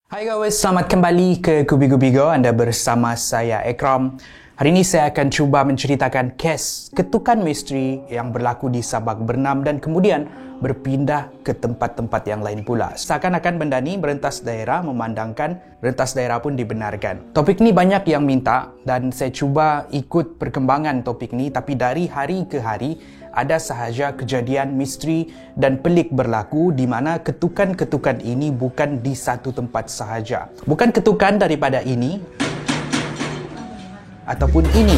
Hai guys, selamat kembali ke Kubi-Gubigo. Anda bersama saya Ekram. Hari ini saya akan cuba menceritakan kes ketukan misteri yang berlaku di Sabak Bernam dan kemudian berpindah ke tempat-tempat yang lain pula. Seakan-akan benda ni merentas daerah, memandangkan rentas daerah pun dibenarkan. Topik ni banyak yang minta dan saya cuba ikut perkembangan topik ni, tapi dari hari ke hari ada sahaja kejadian misteri dan pelik berlaku di mana ketukan-ketukan ini bukan di satu tempat sahaja. Bukan ketukan daripada ini ataupun ini.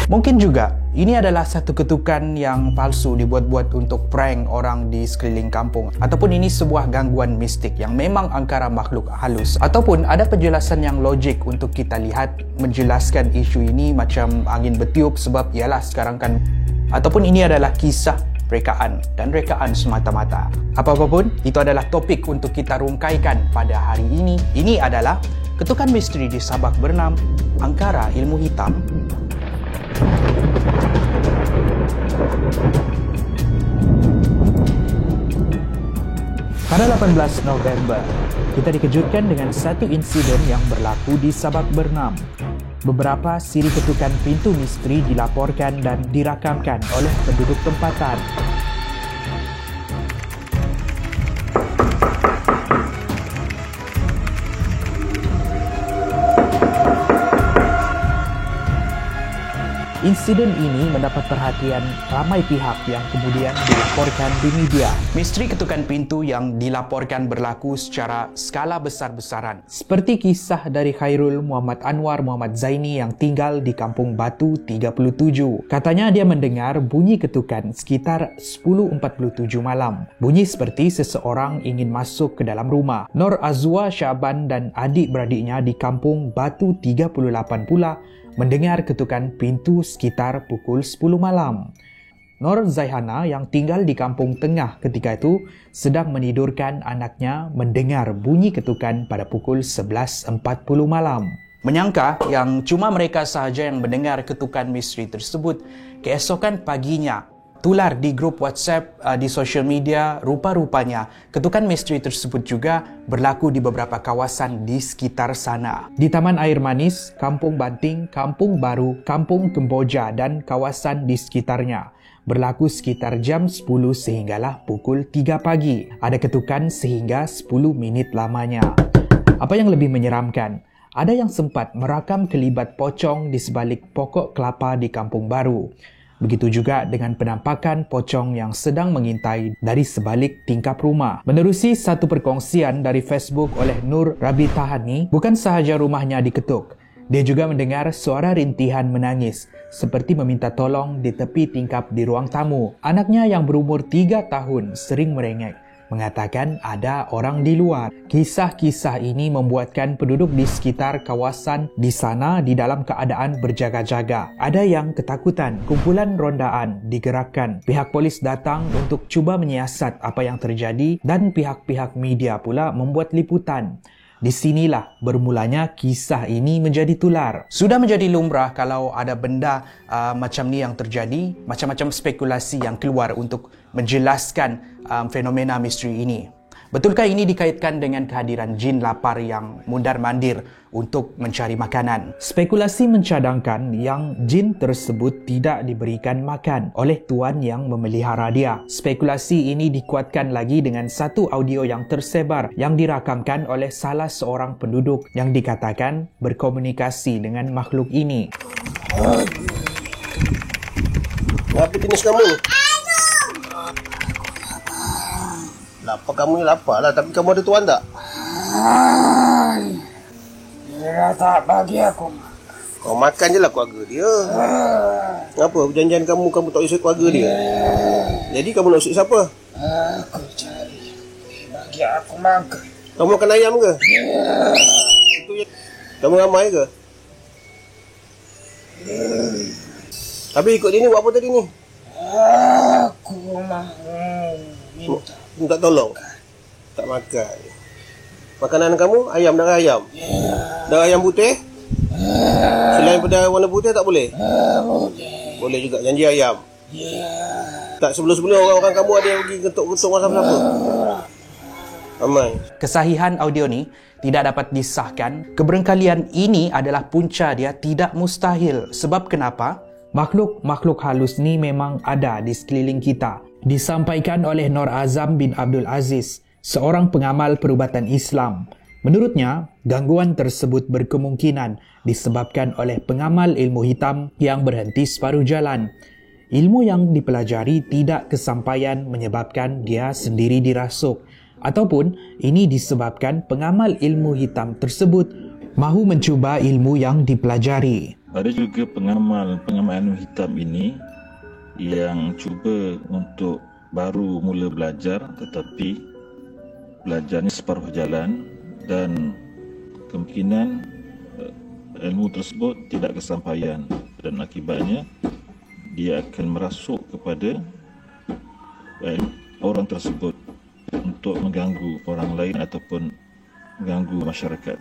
Mungkin juga ini adalah satu ketukan yang palsu dibuat-buat untuk prank orang di sekeliling kampung, ataupun ini sebuah gangguan mistik yang memang angkara makhluk halus, ataupun ada penjelasan yang logik untuk kita lihat menjelaskan isu ini macam angin bertiup sebab ialah sekarang kan, ataupun ini adalah kisah rekaan dan rekaan semata-mata. Apa-apapun, itu adalah topik untuk kita rungkaikan pada hari ini. Ini adalah ketukan misteri di Sabak Bernam, angkara ilmu hitam. Pada 18 November, kita dikejutkan dengan satu insiden yang berlaku di Sabak Bernam. Beberapa siri ketukan pintu misteri dilaporkan dan dirakamkan oleh penduduk tempatan. Insiden ini mendapat perhatian ramai pihak yang kemudian dilaporkan di media. Misteri ketukan pintu yang dilaporkan berlaku secara skala besar-besaran. Seperti kisah dari Khairul Muhammad Anwar Muhammad Zaini yang tinggal di Kampung Batu 37. Katanya dia mendengar bunyi ketukan sekitar 10.47 malam. Bunyi seperti seseorang ingin masuk ke dalam rumah. Nur Azwa Syaban dan adik-beradiknya di Kampung Batu 38 pula mendengar ketukan pintu sekitar pukul 10 malam. Nur Zaihana yang tinggal di Kampung Tengah ketika itu sedang menidurkan anaknya mendengar bunyi ketukan pada pukul 11.40 malam. Menyangka yang cuma mereka sahaja yang mendengar ketukan misteri tersebut, keesokan paginya tular di grup WhatsApp di social media, rupa-rupanya ketukan misteri tersebut juga berlaku di beberapa kawasan di sekitar sana. Di Taman Air Manis, Kampung Banting, Kampung Baru, Kampung Kemboja dan kawasan di sekitarnya. Berlaku sekitar jam 10 sehinggalah pukul 3 pagi. Ada ketukan sehingga 10 minit lamanya. Apa yang lebih menyeramkan, ada yang sempat merakam kelibat pocong di sebalik pokok kelapa di Kampung Baru. Begitu juga dengan penampakan pocong yang sedang mengintai dari sebalik tingkap rumah. Menerusi satu perkongsian dari Facebook oleh Nur Rabi Tahani, bukan sahaja rumahnya diketuk, dia juga mendengar suara rintihan menangis seperti meminta tolong di tepi tingkap di ruang tamu. Anaknya yang berumur 3 tahun sering merengek, mengatakan ada orang di luar. Kisah-kisah ini membuatkan penduduk di sekitar kawasan di sana di dalam keadaan berjaga-jaga. Ada yang ketakutan. Kumpulan rondaan digerakkan. Pihak polis datang untuk cuba menyiasat apa yang terjadi dan pihak-pihak media pula membuat liputan. Di sinilah bermulanya kisah ini menjadi tular. Sudah menjadi lumrah kalau ada benda macam ni yang terjadi, macam-macam spekulasi yang keluar untuk menjelaskan fenomena misteri ini. Betulkah ini dikaitkan dengan kehadiran jin lapar yang mundar-mandir untuk mencari makanan? Spekulasi mencadangkan yang jin tersebut tidak diberikan makan oleh tuan yang memelihara dia. Spekulasi ini dikuatkan lagi dengan satu audio yang tersebar yang dirakamkan oleh salah seorang penduduk yang dikatakan berkomunikasi dengan makhluk ini. Apa jenis kamu? Lapar kamu ni lapar lah, tapi kamu ada tuan tak? Dia tak bagi aku. Kau makan je lah keluarga dia. Kenapa perjanjian kamu tak usik keluarga dia? Jadi kamu nak usik siapa? Aku cari. Bagi aku makan. Kamu makan ayam ke? Itu je. Kamu ramai ke? Habis ikut dia ni buat apa tadi ni? Aku mahu minta. Tak tolong? Tak makan. Makanan kamu ayam, darah ayam? Darah ayam putih? Selain pada warna putih tak boleh? Boleh. Boleh juga, janji ayam? Ya. Tak sebelum-sebelum orang-orang kamu ada yang pergi ketuk-ketuk orang siapa-siapa? Aman. Kesahihan audio ni tidak dapat disahkan. Keberengkalian ini adalah punca dia tidak mustahil. Sebab kenapa? Makhluk-makhluk halus ni memang ada di sekeliling kita. Disampaikan oleh Nor Azam bin Abdul Aziz, seorang pengamal perubatan Islam. Menurutnya, gangguan tersebut berkemungkinan disebabkan oleh pengamal ilmu hitam yang berhenti separuh jalan. Ilmu yang dipelajari tidak kesampaian menyebabkan dia sendiri dirasuk. Ataupun ini disebabkan pengamal ilmu hitam tersebut mahu mencuba ilmu yang dipelajari. Ada juga pengamal ilmu hitam ini yang cuba untuk baru mula belajar tetapi belajarnya separuh jalan dan kemungkinan ilmu tersebut tidak kesampaian dan akibatnya dia akan merasuk kepada orang tersebut untuk mengganggu orang lain ataupun mengganggu masyarakat.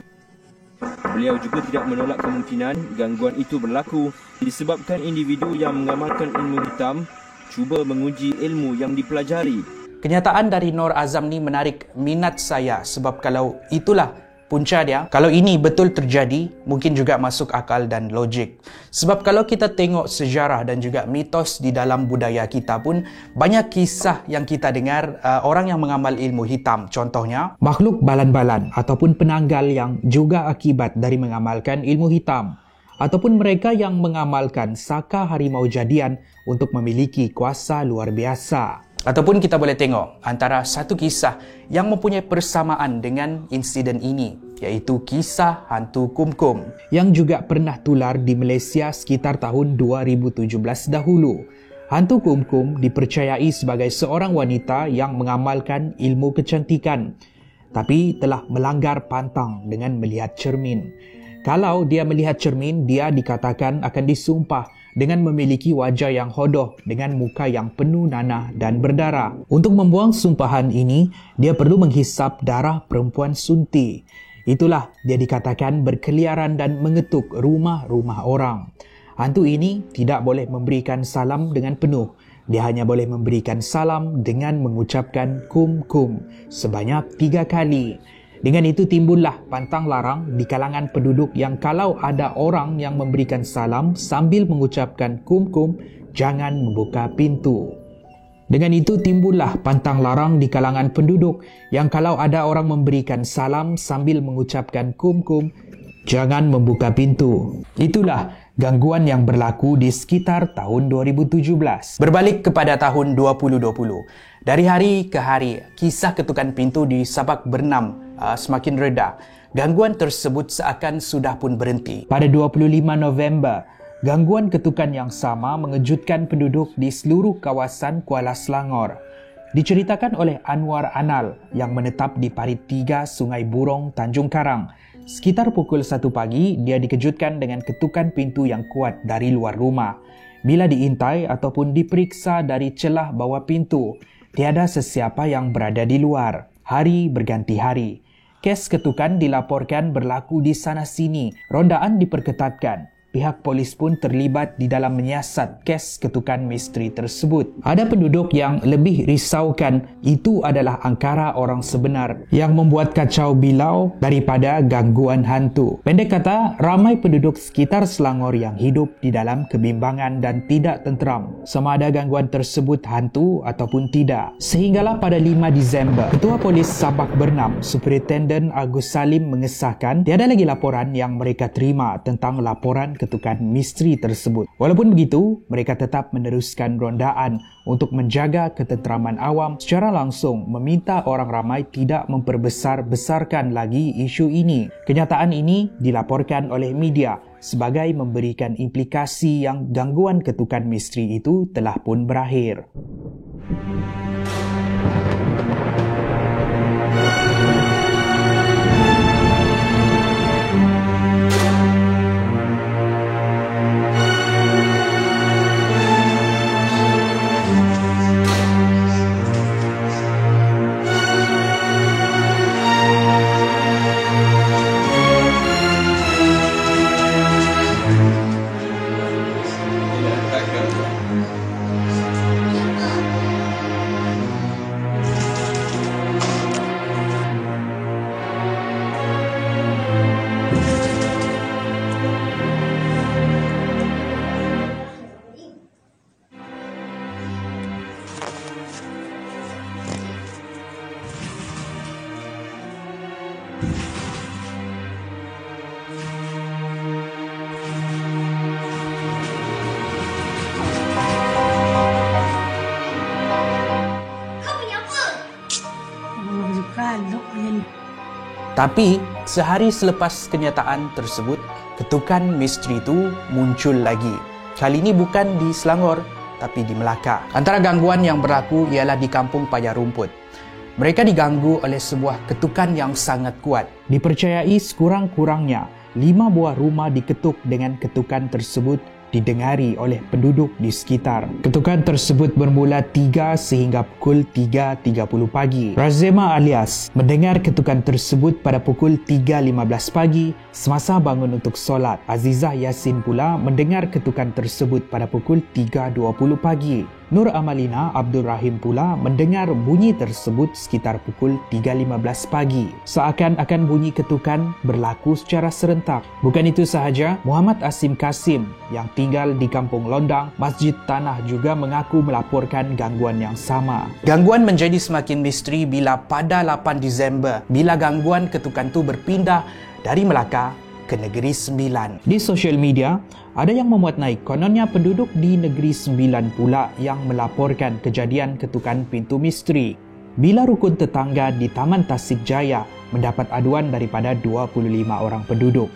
Beliau juga tidak menolak kemungkinan gangguan itu berlaku disebabkan individu yang mengamalkan ilmu hitam cuba menguji ilmu yang dipelajari. Kenyataan dari Nor Azam ni menarik minat saya sebab kalau itulah punca dia, kalau ini betul terjadi, mungkin juga masuk akal dan logik. Sebab kalau kita tengok sejarah dan juga mitos di dalam budaya kita pun, banyak kisah yang kita dengar orang yang mengamal ilmu hitam. Contohnya, makhluk balan-balan ataupun penanggal yang juga akibat dari mengamalkan ilmu hitam. Ataupun mereka yang mengamalkan saka harimau jadian untuk memiliki kuasa luar biasa. Ataupun kita boleh tengok antara satu kisah yang mempunyai persamaan dengan insiden ini, iaitu kisah hantu kumkum yang juga pernah tular di Malaysia sekitar tahun 2017 dahulu. Hantu kumkum dipercayai sebagai seorang wanita yang mengamalkan ilmu kecantikan, tapi telah melanggar pantang dengan melihat cermin. Kalau dia melihat cermin, dia dikatakan akan disumpah dengan memiliki wajah yang hodoh dengan muka yang penuh nanah dan berdarah. Untuk membuang sumpahan ini, dia perlu menghisap darah perempuan sunti. Itulah dia dikatakan berkeliaran dan mengetuk rumah-rumah orang. Hantu ini tidak boleh memberikan salam dengan penuh. Dia hanya boleh memberikan salam dengan mengucapkan kum-kum sebanyak 3 kali. Dengan itu timbullah pantang larang di kalangan penduduk yang kalau ada orang yang memberikan salam sambil mengucapkan kum-kum, jangan membuka pintu. Dengan itu timbullah pantang larang di kalangan penduduk yang kalau ada orang memberikan salam sambil mengucapkan kum-kum, jangan membuka pintu. Itulah gangguan yang berlaku di sekitar tahun 2017. Berbalik kepada tahun 2020. Dari hari ke hari, kisah ketukan pintu di Sabak Bernam semakin reda. Gangguan tersebut seakan sudah pun berhenti. Pada 25 November, gangguan ketukan yang sama mengejutkan penduduk di seluruh kawasan Kuala Selangor. Diceritakan oleh Anwar Anal yang menetap di Parit 3 Sungai Burong, Tanjung Karang. Sekitar pukul 1 pagi, dia dikejutkan dengan ketukan pintu yang kuat dari luar rumah. Bila diintai ataupun diperiksa dari celah bawah pintu, tiada sesiapa yang berada di luar. Hari berganti hari. Kes ketukan dilaporkan berlaku di sana-sini. Rondaan diperketatkan. Pihak polis pun terlibat di dalam menyiasat kes ketukan misteri tersebut. Ada penduduk yang lebih risaukan itu adalah angkara orang sebenar yang membuat kacau bilau daripada gangguan hantu. Pendek kata, ramai penduduk sekitar Selangor yang hidup di dalam kebimbangan dan tidak tenteram sama ada gangguan tersebut hantu ataupun tidak. Sehinggalah pada 5 Disember, Ketua Polis Sabak Bernam, Superintenden Agus Salim mengesahkan tiada lagi laporan yang mereka terima tentang laporan ketukan misteri tersebut. Walaupun begitu, mereka tetap meneruskan rondaan untuk menjaga ketenteraman awam secara langsung, meminta orang ramai tidak memperbesar-besarkan lagi isu ini. Kenyataan ini dilaporkan oleh media sebagai memberikan implikasi yang gangguan ketukan misteri itu telah pun berakhir. Tapi, sehari selepas kenyataan tersebut, ketukan misteri itu muncul lagi. Kali ini bukan di Selangor, tapi di Melaka. Antara gangguan yang berlaku ialah di kampung Payah Rumput. Mereka diganggu oleh sebuah ketukan yang sangat kuat. Dipercayai sekurang-kurangnya 5 buah rumah diketuk dengan ketukan tersebut didengari oleh penduduk di sekitar. Ketukan tersebut bermula 3 sehingga pukul 3.30 pagi. Razema alias mendengar ketukan tersebut pada pukul 3.15 pagi semasa bangun untuk solat. Azizah Yasin pula mendengar ketukan tersebut pada pukul 3.20 pagi. Nur Amalina Abdul Rahim pula mendengar bunyi tersebut sekitar pukul 3.15 pagi. Seakan-akan bunyi ketukan berlaku secara serentak. Bukan itu sahaja, Muhammad Asim Kasim yang tinggal di Kampung Londang, Masjid Tanah juga mengaku melaporkan gangguan yang sama. Gangguan menjadi semakin misteri bila pada 8 Disember, bila gangguan ketukan itu berpindah dari Melaka ke Negeri Sembilan. Di sosial media, ada yang memuat naik kononnya penduduk di Negeri Sembilan pula yang melaporkan kejadian ketukan pintu misteri. Bila rukun tetangga di Taman Tasik Jaya mendapat aduan daripada 25 orang penduduk.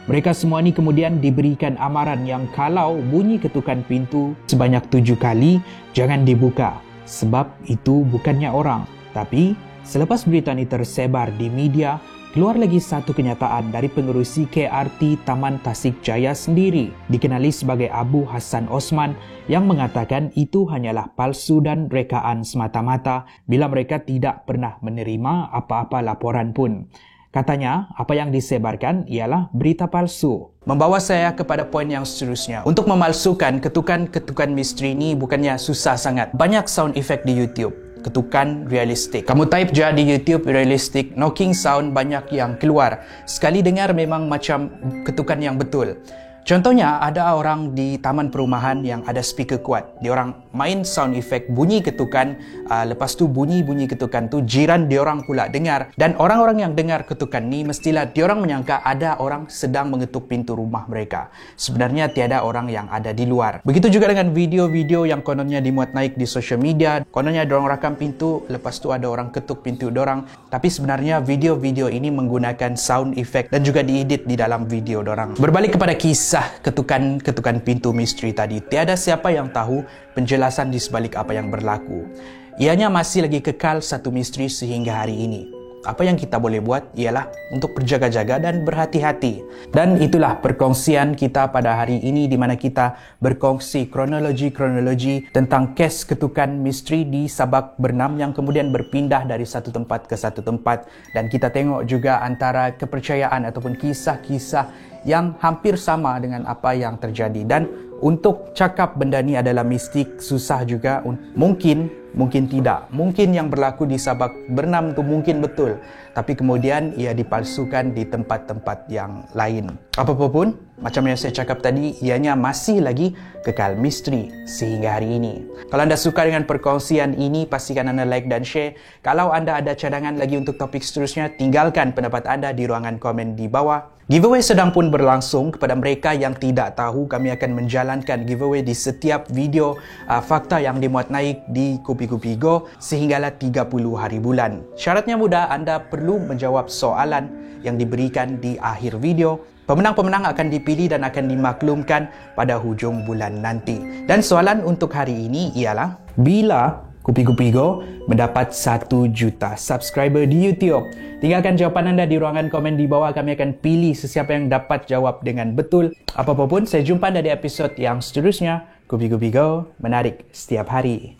Mereka semua ni kemudian diberikan amaran yang kalau bunyi ketukan pintu sebanyak 7 kali, jangan dibuka. Sebab itu bukannya orang. Tapi, selepas berita ini tersebar di media, keluar lagi satu kenyataan dari pengerusi KRT Taman Tasik Jaya sendiri, dikenali sebagai Abu Hassan Osman, yang mengatakan itu hanyalah palsu dan rekaan semata-mata bila mereka tidak pernah menerima apa-apa laporan pun. Katanya, apa yang disebarkan ialah berita palsu. Membawa saya kepada poin yang seterusnya. Untuk memalsukan ketukan-ketukan misteri ini bukannya susah sangat. Banyak sound effect di YouTube. Ketukan realistik. Kamu type je di YouTube realistik, knocking sound banyak yang keluar. Sekali dengar memang macam ketukan yang betul. Contohnya, ada orang di taman perumahan yang ada speaker kuat. Diorang main sound effect bunyi ketukan, lepas tu bunyi-bunyi ketukan tu jiran diorang pula dengar. Dan orang-orang yang dengar ketukan ni mestilah diorang menyangka ada orang sedang mengetuk pintu rumah mereka. Sebenarnya tiada orang yang ada di luar. Begitu juga dengan video-video yang kononnya dimuat naik di social media. Kononnya diorang rakam pintu, lepas tu ada orang ketuk pintu diorang. Tapi sebenarnya video-video ini menggunakan sound effect dan juga diedit di dalam video diorang. Berbalik kepada kisah ketukan pintu misteri tadi, tiada siapa yang tahu penjelasan di sebalik apa yang berlaku. Ianya masih lagi kekal satu misteri sehingga hari ini. Apa yang kita boleh buat ialah untuk berjaga-jaga dan berhati-hati. Dan itulah perkongsian kita pada hari ini di mana kita berkongsi kronologi tentang kes ketukan misteri di Sabak Bernam yang kemudian berpindah dari satu tempat ke satu tempat. Dan kita tengok juga antara kepercayaan ataupun kisah-kisah yang hampir sama dengan apa yang terjadi. Dan untuk cakap benda ni adalah mistik, susah juga. Mungkin tidak. Mungkin yang berlaku di Sabak Bernam tu mungkin betul. Tapi kemudian ia dipalsukan di tempat-tempat yang lain. Apapun, macam yang saya cakap tadi, ianya masih lagi kekal misteri sehingga hari ini. Kalau anda suka dengan perkongsian ini, pastikan anda like dan share. Kalau anda ada cadangan lagi untuk topik seterusnya, tinggalkan pendapat anda di ruangan komen di bawah. Giveaway sedang pun berlangsung. Kepada mereka yang tidak tahu, kami akan menjalankan giveaway di setiap video fakta yang dimuat naik di Kupi-Kupi Go sehinggalah 30 hari bulan. Syaratnya mudah, anda perlu menjawab soalan yang diberikan di akhir video. Pemenang-pemenang akan dipilih dan akan dimaklumkan pada hujung bulan nanti. Dan soalan untuk hari ini ialah, bila Kupi-Kupi Go mendapat 1 juta subscriber di YouTube? Tinggalkan jawapan anda di ruangan komen di bawah. Kami akan pilih sesiapa yang dapat jawab dengan betul. Apapun, saya jumpa anda di episod yang seterusnya. Kupi-Kupi Go, menarik setiap hari.